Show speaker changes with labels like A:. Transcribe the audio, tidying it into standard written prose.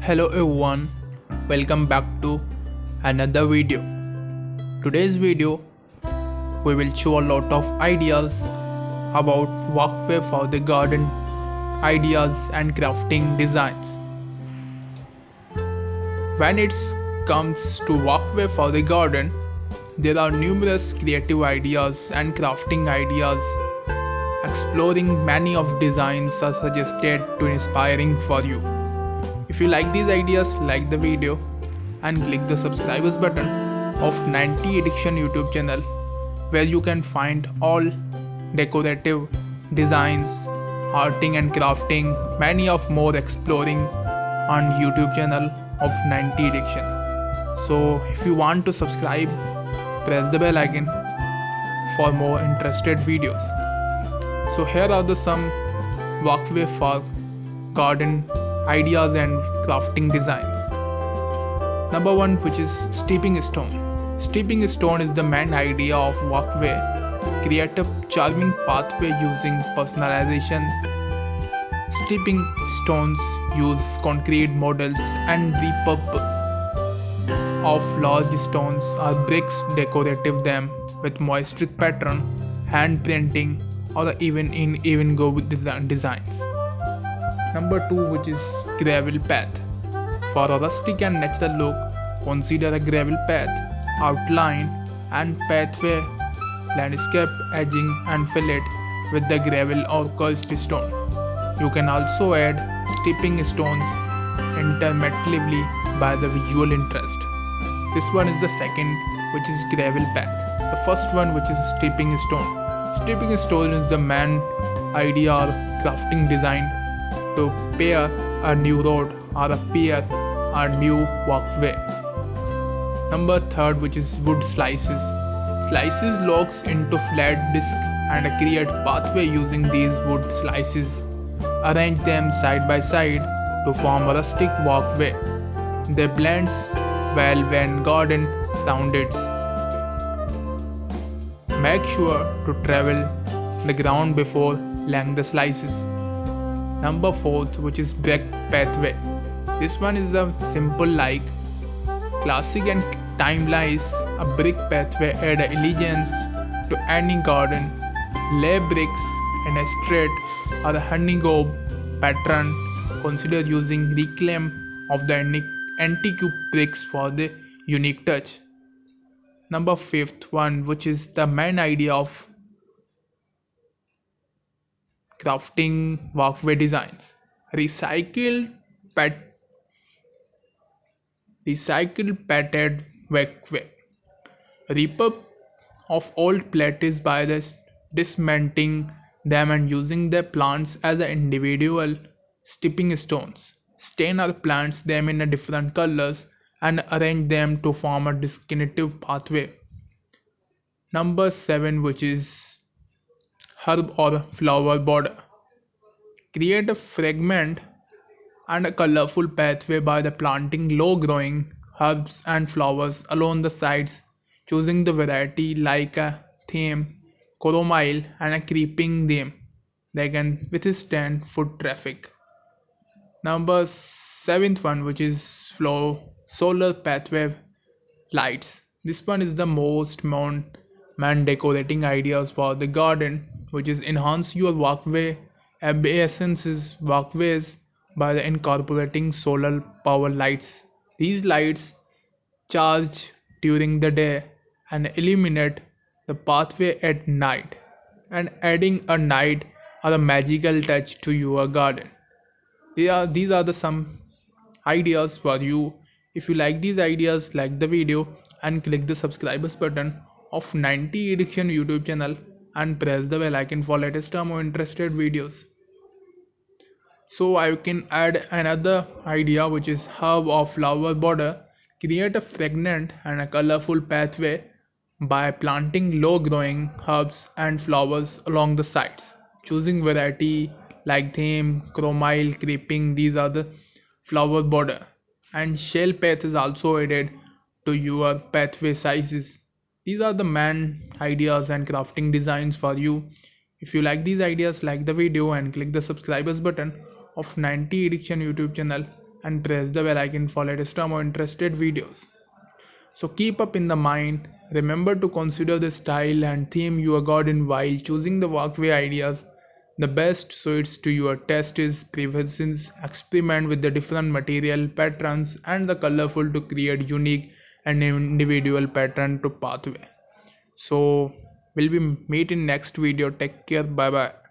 A: Hello everyone, welcome back to another video. Today's video we will show a lot of ideas about walkway for the garden, ideas and crafting designs. When it comes to walkway for the garden, there are numerous creative ideas and crafting ideas. Exploring many of designs are suggested to inspiring for you. If you like these ideas, like the video and click the subscribers button of 90 Addiction YouTube channel, where you can find all decorative designs, arting and crafting, many of more exploring on YouTube channel of 90 Addiction. So if you want to subscribe, press the bell icon for more interested videos. So here are the some walkway for garden ideas and crafting designs. Number 1, which is stepping stone. Stepping stone is the main idea of walkway. Create a charming pathway using personalization. Stepping stones use concrete models and repurpose of large stones or bricks, decorative them with moisture pattern, hand printing, or even go with designs. Number 2, which is gravel path. For a rustic and natural look, consider a gravel path, outline and pathway, landscape edging and fill it with the gravel or cursed stone. You can also add stepping stones intermittently by the visual interest. This one is the second, which is gravel path. The first one, which is stepping stone. Stepping stone is the main idea or crafting design to pair a new road or appear a new walkway. Number 3, which is wood slices. Slices logs into flat disc and create pathway using these wood slices. Arrange them side by side to form a rustic walkway. They blends well when garden surroundings. Make sure to travel the ground before laying the slices. Number 4, which is brick pathway. This one is a simple like classic and timeless. A brick pathway add elegance to any garden. Lay bricks in a straight or a honeycomb pattern. Consider using reclaim of the antique bricks for the unique touch. Number 5th one, which is the main idea of crafting walkway designs. Recycled padded walkway. Repurpose of old plates by dismantling them and using the plants as individual stepping stones. Stain or plants them in different colors and arrange them to form a distinctive pathway. Number 7, which is herb or flower border. Create a fragment and a colorful pathway by the planting low-growing herbs and flowers along the sides, choosing the variety like a theme, chamomile, and a creeping theme. They can withstand foot traffic. Number 7th one, which is solar pathway lights. This one is the most man decorating ideas for the garden, which is enhance your walkway essences walkways by the incorporating solar power lights. These lights charge during the day and illuminate the pathway at night, and adding a night or a magical touch to your garden. These are the some ideas for you. If you like these ideas, like the video and click the subscribers button of 90 Addiction YouTube channel and press the bell icon for latest or more interested videos. So I can add another idea, which is herb or flower border. Create a fragrant and a colorful pathway by planting low growing herbs and flowers along the sides, choosing variety like theme, chamomile, creeping. These are the flower border, and shell path is also added to your pathway sizes. These are the main ideas and crafting designs for you. If you like these ideas, like the video and click the subscribers button of 90 Addiction YouTube channel and press the bell icon for latest or more interested videos. So keep up in the mind. Remember to consider the style and theme you got in while choosing the walkway ideas. The best suits to your taste is preferences. Experiment with the different material patterns and the colorful to create unique and individual pattern to pathway. So we'll be meet in next video. Take care. Bye bye.